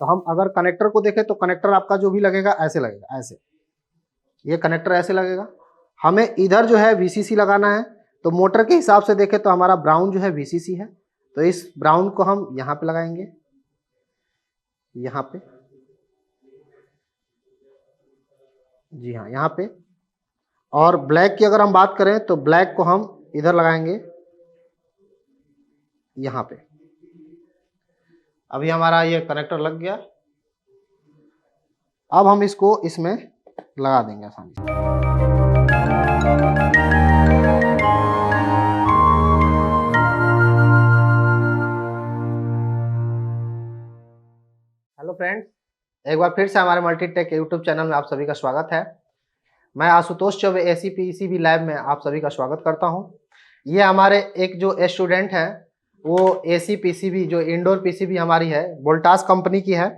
तो हम अगर कनेक्टर को देखें तो कनेक्टर आपका जो भी लगेगा ऐसे लगेगा, ऐसे ये कनेक्टर ऐसे लगेगा। हमें इधर जो है वीसीसी लगाना है, तो मोटर के हिसाब से देखें तो हमारा ब्राउन जो है वीसीसी है, तो इस ब्राउन को हम यहाँ पे लगाएंगे, यहाँ पे, जी हाँ यहाँ पे। और ब्लैक की अगर हम बात करें तो ब्लैक को हम इधर लगाएंगे, यहाँ पे। अभी हमारा ये कनेक्टर लग गया। अब हम इसको इसमें लगा देंगे आसानी से। हेलो फ्रेंड्स, एक बार फिर से हमारे मल्टीटेक यूट्यूब चैनल में आप सभी का स्वागत है। मैं Ashutosh Choubey AC PCB lab में आप सभी का स्वागत करता हूं। ये हमारे एक जो स्टूडेंट हैं वो एसी पीसीबी जो इंडोर पीसीबी हमारी है वोल्टास कंपनी की है,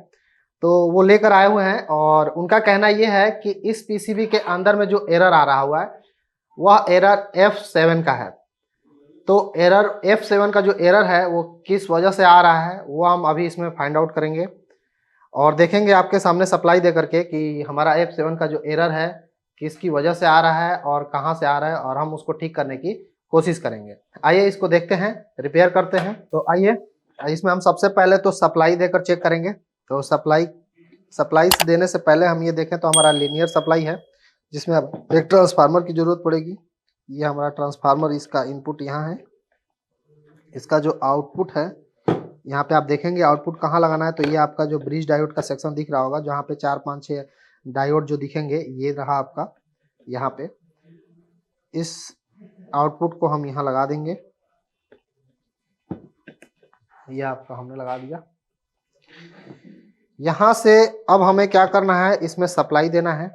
तो वो लेकर आए हुए हैं। और उनका कहना ये है कि इस पीसीबी के अंदर में जो एरर आ रहा हुआ है वह एरर F7 का है। तो एरर F7 का जो एरर है वो किस वजह से आ रहा है वो हम अभी इसमें फाइंड आउट करेंगे और देखेंगे आपके सामने सप्लाई दे करके कि हमारा F7 का जो एरर है किसकी वजह से आ रहा है और कहाँ से आ रहा है, और हम उसको ठीक करने की कोशिश करेंगे। आइए इसको देखते हैं, रिपेयर करते हैं। तो आइए इसमें हम सबसे पहले तो सप्लाई देकर चेक करेंगे। तो सप्लाई देने से पहले हम ये देखें तो हमारा लीनियर सप्लाई है जिसमें अब एक ट्रांसफार्मर की जरूरत पड़ेगी। ये हमारा ट्रांसफार्मर, इसका इनपुट यहाँ है, इसका जो आउटपुट है यहाँ पे आप देखेंगे आउटपुट कहाँ लगाना है। तो ये आपका जो ब्रिज डायोड का सेक्शन दिख रहा होगा जहाँ पे 4 5 6 डायोड जो दिखेंगे, ये रहा आपका यहाँ पे। इस आउटपुट को हम यहाँ लगा देंगे, ये आपका हमने लगा दिया। यहाँ से अब हमें क्या करना है, इसमें सप्लाई देना है।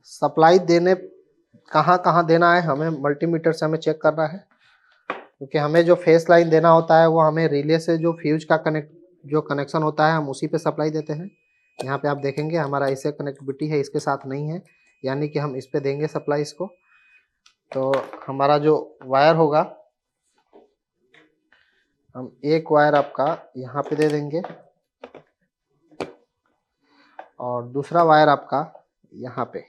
सप्लाई देने कहाँ कहाँ देना है हमें मल्टीमीटर से हमें चेक करना है, क्योंकि हमें जो फेस लाइन देना होता है वो हमें रिले से जो फ्यूज का कनेक्शन होता है हम उसी पे सप्लाई देते हैं। यहाँ पे आप देखेंगे हमारा इससे कनेक्टिविटी है, इसके साथ नहीं है, यानी कि हम इस पे देंगे सप्लाई इसको। तो हमारा जो वायर होगा हम एक वायर आपका यहाँ पे दे देंगे और दूसरा वायर आपका यहाँ पे,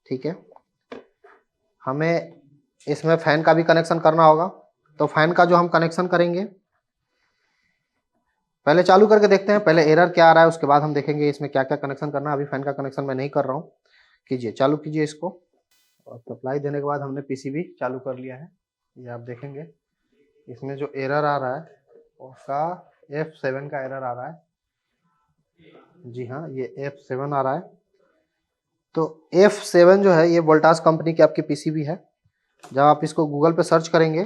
ठीक है। हमें इसमें फैन का भी कनेक्शन करना होगा, तो फैन का जो हम कनेक्शन करेंगे पहले चालू करके देखते हैं, पहले एरर क्या आ रहा है उसके बाद हम देखेंगे इसमें क्या क्या कनेक्शन करना है। अभी फैन का कनेक्शन मैं नहीं कर रहा हूँ, कीजिए, चालू कीजिए इसको। और सप्लाई देने के बाद हमने पीसीबी चालू कर लिया है। ये आप देखेंगे इसमें जो एरर आ रहा है उसका F7 का एरर आ रहा है, जी हाँ ये F7 आ रहा है। तो F7 जो है ये वोल्टास कंपनी की आपकी पीसीबी है। जब आप इसको गूगल पे सर्च करेंगे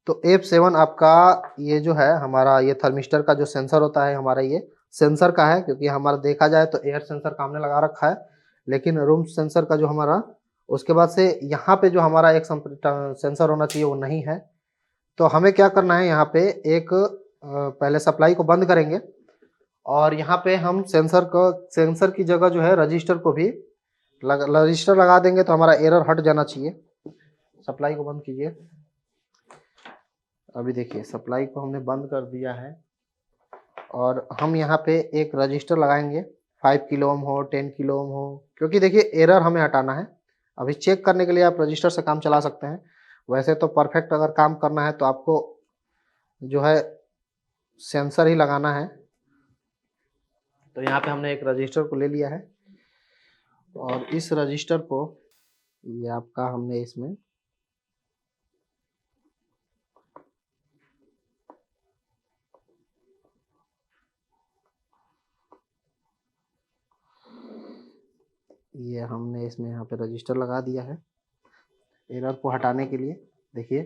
तो F7 आपका ये जो है हमारा ये थर्मिस्टर का जो सेंसर होता है हमारा ये सेंसर का है, क्योंकि हमारा देखा जाए तो एयर सेंसर का हमने लगा रखा है, लेकिन रूम सेंसर का जो हमारा उसके बाद से यहाँ पे जो हमारा एक सेंसर होना चाहिए वो नहीं है। तो हमें क्या करना है, यहाँ पे एक पहले सप्लाई को बंद करेंगे और यहाँ पे हम सेंसर की जगह जो है रजिस्टर को भी रजिस्टर लगा देंगे, तो हमारा एरर हट जाना चाहिए। सप्लाई को बंद कीजिए। अभी देखिए सप्लाई को हमने बंद कर दिया है और हम यहाँ पे एक रजिस्टर लगाएंगे, 5 किलो ओम हो 10 किलो ओम हो, क्योंकि देखिए एरर हमें हटाना है। अभी चेक करने के लिए आप रजिस्टर से काम चला सकते हैं, वैसे तो परफेक्ट अगर काम करना है तो आपको जो है सेंसर ही लगाना है। तो यहाँ पे हमने एक रजिस्टर को ले लिया है और इस रजिस्टर को ये आपका हमने इसमें यहाँ पे रजिस्टर लगा दिया है एरर को हटाने के लिए। देखिए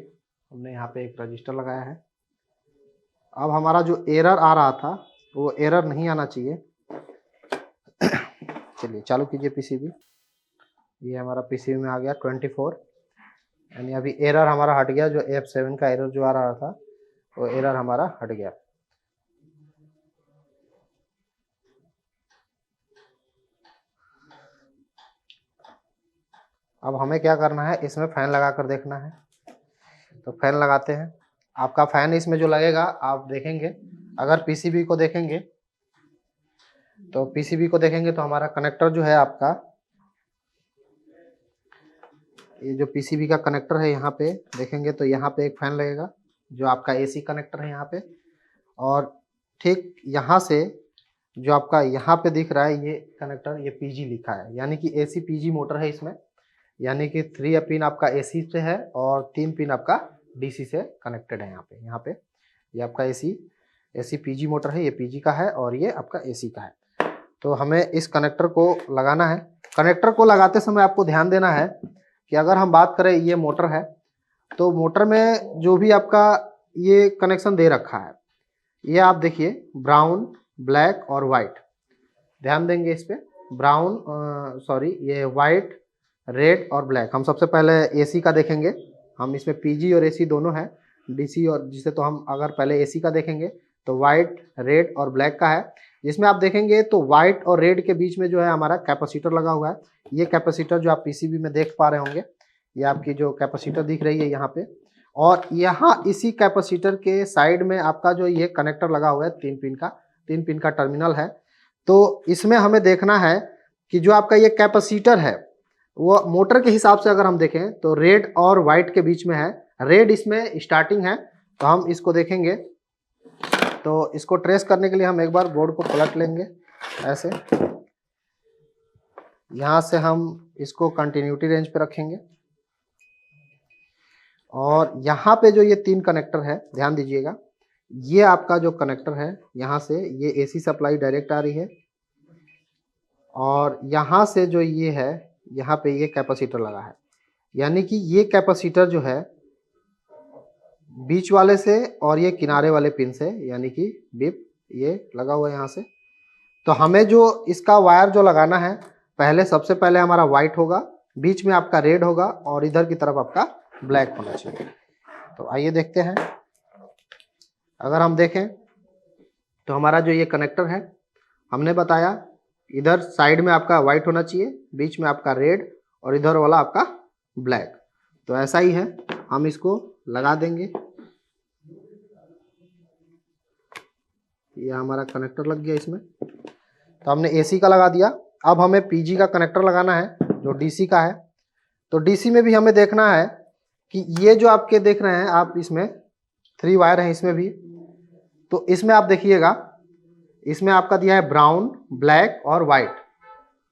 हमने यहाँ पे एक रजिस्टर लगाया है। अब हमारा जो एरर आ रहा था वो एरर नहीं आना चाहिए। चलिए चालू कीजिए पीसीबी। ये हमारा पीसीबी में आ गया 24, यानी अभी एरर हमारा हट गया। जो F7 का एरर जो आ रहा था वो एरर हमारा हट गया। अब हमें क्या करना है, इसमें फैन लगा कर देखना है। तो फैन लगाते हैं। आपका फैन इसमें जो लगेगा आप देखेंगे अगर पीसीबी को देखेंगे तो हमारा कनेक्टर जो है आपका, ये जो पीसीबी का कनेक्टर है यहाँ पे देखेंगे तो यहाँ पे एक फैन लगेगा जो आपका एसी कनेक्टर है यहाँ पे, और ठीक यहाँ से जो आपका यहाँ पे दिख रहा है ये कनेक्टर, ये पीजी लिखा है, यानी कि एसी पीजी मोटर है इसमें, यानी कि 3 पिन आपका एसी से है और 3 पिन आपका डीसी से कनेक्टेड है। यहाँ पे ये आपका एसी पीजी मोटर है, ये पीजी का है और ये आपका एसी का है। तो हमें इस कनेक्टर को लगाना है। कनेक्टर को लगाते समय आपको ध्यान देना है कि अगर हम बात करें, ये मोटर है तो मोटर में जो भी आपका ये कनेक्शन दे रखा है, ये आप देखिए ब्राउन, ब्लैक और वाइट, ध्यान देंगे इस पे, ये वाइट, रेड और ब्लैक। हम सबसे पहले एसी का देखेंगे, हम इसमें पीजी और एसी दोनों है, डीसी और जिसे तो हम अगर पहले एसी का देखेंगे तो वाइट, रेड और ब्लैक का है। जिसमें आप देखेंगे तो वाइट और रेड के बीच में जो है हमारा कैपेसिटर लगा हुआ है। ये कैपेसिटर जो आप पीसीबी में देख पा रहे होंगे, ये आपकी जो कैपेसिटर दिख रही है यहाँ पे, और यहाँ इसी कैपेसिटर के साइड में आपका जो ये कनेक्टर लगा हुआ है 3 पिन का टर्मिनल है। तो इसमें हमें देखना है कि जो आपका ये कैपेसिटर है वो मोटर के हिसाब से अगर हम देखें तो रेड और वाइट के बीच में है। रेड इसमें स्टार्टिंग है, तो हम इसको देखेंगे तो इसको ट्रेस करने के लिए हम एक बार बोर्ड को पलट लेंगे ऐसे, यहाँ से हम इसको कंटिन्यूटी रेंज पे रखेंगे और यहाँ पे जो ये 3 कनेक्टर है, ध्यान दीजिएगा, ये आपका जो कनेक्टर है यहाँ से ये एसी सप्लाई डायरेक्ट आ रही है, और यहाँ से जो ये है यहाँ पे ये कैपेसिटर लगा है, यानी कि ये कैपेसिटर जो है बीच वाले से और ये किनारे वाले पिन से, यानी कि बिप ये लगा हुआ है यहाँ से। तो हमें जो इसका वायर जो लगाना है, सबसे पहले हमारा वाइट होगा, बीच में आपका रेड होगा और इधर की तरफ आपका ब्लैक होना चाहिए। तो आइए देखते हैं। अगर हम देखें तो हमारा जो ये कनेक्टर है, हमने बताया इधर साइड में आपका वाइट होना चाहिए, बीच में आपका रेड और इधर वाला आपका ब्लैक। तो ऐसा ही है, हम इसको लगा देंगे। ये हमारा कनेक्टर लग गया इसमें, तो हमने एसी का लगा दिया। अब हमें पीजी का कनेक्टर लगाना है जो डीसी का है। तो डीसी में भी हमें देखना है कि ये जो आपके देख रहे हैं आप, इसमें 3 वायर हैं इसमें भी। तो इसमें आप देखिएगा, इसमें आपका दिया है ब्राउन, ब्लैक और वाइट।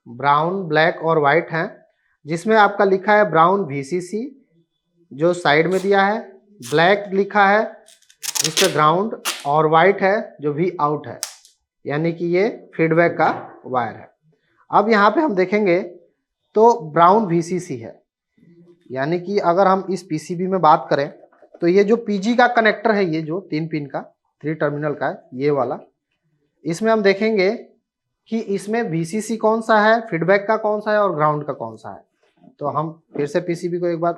ब्राउन, ब्लैक और वाइट हैं, जिसमें आपका लिखा है ब्राउन VCC जो साइड में दिया है, ब्लैक लिखा है जिस पे ग्राउंड, और वाइट है जो V आउट है, यानी कि ये फीडबैक का वायर है। अब यहाँ पे हम देखेंगे तो ब्राउन VCC है, यानी कि अगर हम इस पीसीबी में बात करें तो ये जो पीजी का कनेक्टर है, ये जो 3 पिन का 3 टर्मिनल का है ये वाला, इसमें हम देखेंगे कि इसमें VCC कौन सा है, फीडबैक का कौन सा है और ग्राउंड का कौन सा है। तो हम फिर से पीसीबी को एक बार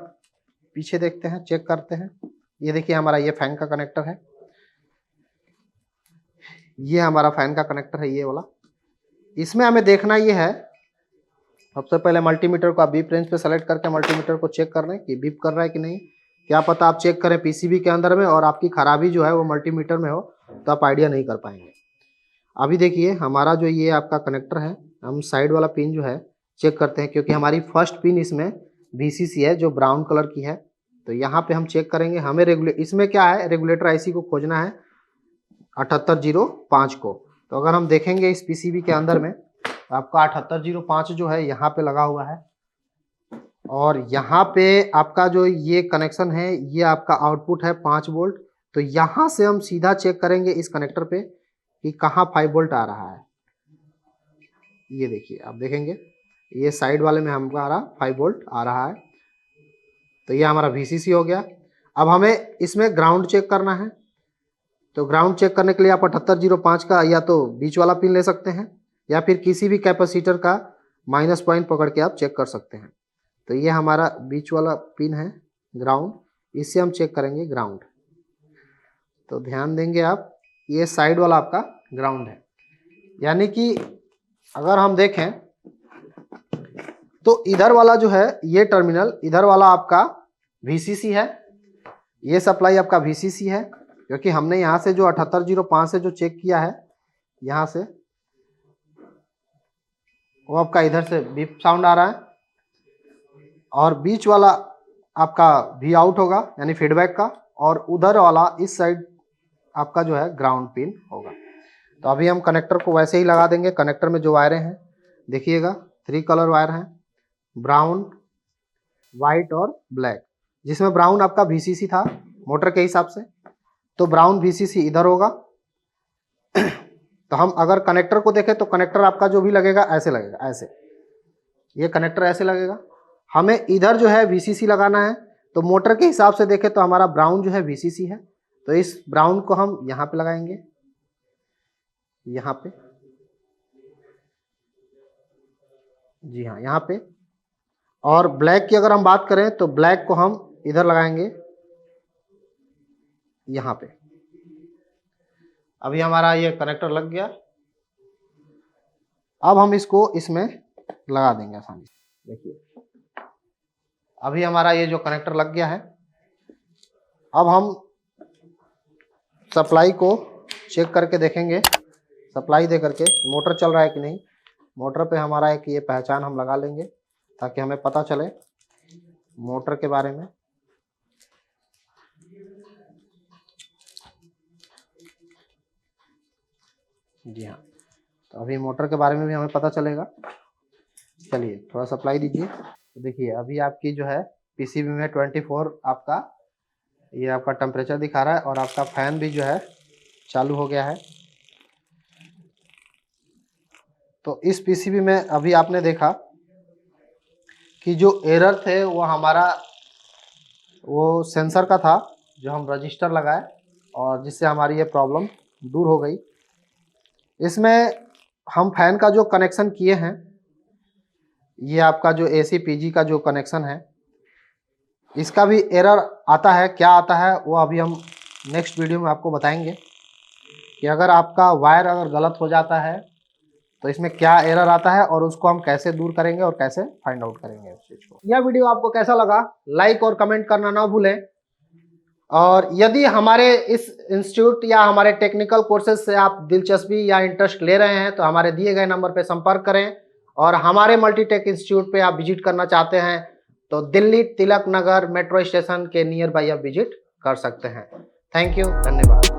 पीछे देखते हैं, चेक करते हैं। ये देखिए हमारा ये फैन का कनेक्टर है, ये हमारा फैन का कनेक्टर है ये वाला। इसमें हमें देखना ये है, सबसे पहले मल्टीमीटर को आप बीप रेंज पे सेलेक्ट करके मल्टीमीटर को चेक कर रहे हैं कि बीप कर रहा है कि नहीं। क्या पता आप चेक करें पीसीबी के अंदर में और आपकी खराबी जो है वो मल्टीमीटर में हो, तो आप आइडिया नहीं कर पाएंगे। अभी देखिए हमारा जो ये आपका कनेक्टर है, हम साइड वाला पिन जो है चेक करते हैं, क्योंकि हमारी फर्स्ट पिन इसमें VCC है जो ब्राउन कलर की है। तो यहाँ पे हम चेक करेंगे, हमें इसमें क्या है, रेगुलेटर आईसी को खोजना है 7805 को। तो अगर हम देखेंगे इस पीसीबी के अंदर में, आपका 7805 जो है यहाँ पे लगा हुआ है, और यहाँ पे आपका जो ये कनेक्शन है ये आपका आउटपुट है 5 वोल्ट। तो यहाँ से हम सीधा चेक करेंगे इस कनेक्टर पे कि कहाँ 5 वोल्ट आ रहा है। ये देखिए आप देखेंगे ये साइड वाले में हमारा 5 वोल्ट आ रहा है। तो ये हमारा VCC हो गया। अब हमें इसमें ग्राउंड चेक करना है। तो ग्राउंड चेक करने के लिए आप 7805 का या तो बीच वाला पिन ले सकते हैं या फिर किसी भी कैपेसिटर का माइनस पॉइंट पकड़ के आप चेक कर सकते हैं। तो ये हमारा बीच वाला पिन है ग्राउंड, इससे हम चेक करेंगे ग्राउंड। तो ध्यान देंगे आप, ये साइड वाला आपका ग्राउंड है, यानी कि अगर हम देखें तो इधर वाला जो है ये टर्मिनल, इधर वाला आपका VCC है, ये सप्लाई आपका VCC है क्योंकि हमने यहाँ से जो 7805 से जो चेक किया है, यहाँ से वो आपका इधर से बीप साउंड आ रहा है, और बीच वाला आपका वी आउट होगा यानी फीडबैक का, और उधर वाला इस साइड आपका जो है ग्राउंड पिन होगा। तो अभी हम कनेक्टर को वैसे ही लगा देंगे। कनेक्टर में जो वायरें हैं देखिएगा, 3 कलर वायर हैं, ब्राउन, वाइट और ब्लैक, जिसमें ब्राउन आपका VCC था मोटर के हिसाब से, तो ब्राउन VCC इधर होगा। तो हम अगर कनेक्टर को देखें तो कनेक्टर आपका जो भी लगेगा ऐसे लगेगा, ऐसे ये कनेक्टर ऐसे लगेगा। हमें इधर जो है VCC लगाना है, तो मोटर के हिसाब से देखें तो हमारा ब्राउन जो है VCC है, तो इस ब्राउन को हम यहाँ पे लगाएंगे, यहाँ पे, जी हाँ यहाँ पे। और ब्लैक की अगर हम बात करें तो ब्लैक को हम इधर लगाएंगे, यहाँ पे। अभी हमारा ये कनेक्टर लग गया। अब हम इसको इसमें लगा देंगे आसानी से। देखिए अभी हमारा ये जो कनेक्टर लग गया है। अब हम सप्लाई को चेक करके देखेंगे, सप्लाई दे करके मोटर चल रहा है कि नहीं। मोटर पे हमारा एक ये पहचान हम लगा लेंगे ताकि हमें पता चले मोटर के बारे में। जी हाँ, तो अभी मोटर के बारे में भी हमें पता चलेगा। चलिए थोड़ा सप्लाई दीजिए। तो देखिए अभी आपकी जो है पीसीबी में 24 आपका ये आपका टेम्परेचर दिखा रहा है, और आपका फैन भी जो है चालू हो गया है। तो इस पीसीबी में अभी आपने देखा कि जो एरर थे वो हमारा वो सेंसर का था, जो हम रजिस्टर लगाए और जिससे हमारी ये प्रॉब्लम दूर हो गई। इसमें हम फैन का जो कनेक्शन किए हैं, ये आपका जो AC PG का जो कनेक्शन है, इसका भी एरर आता है। क्या आता है वो अभी हम नेक्स्ट वीडियो में आपको बताएंगे कि अगर आपका वायर अगर गलत हो जाता है तो इसमें क्या एरर आता है और उसको हम कैसे दूर करेंगे और कैसे फाइंड आउट करेंगे उस चीज को। यह वीडियो आपको कैसा लगा लाइक और कमेंट करना ना भूलें। और यदि हमारे इस इंस्टीट्यूट या हमारे टेक्निकल कोर्सेज से आप दिलचस्पी या इंटरेस्ट ले रहे हैं तो हमारे दिए गए नंबर पर संपर्क करें, और हमारे मल्टीटेक इंस्टीट्यूट पे आप विजिट करना चाहते हैं तो दिल्ली तिलक नगर मेट्रो स्टेशन के नियर बाई आप विजिट कर सकते हैं। थैंक यू, धन्यवाद।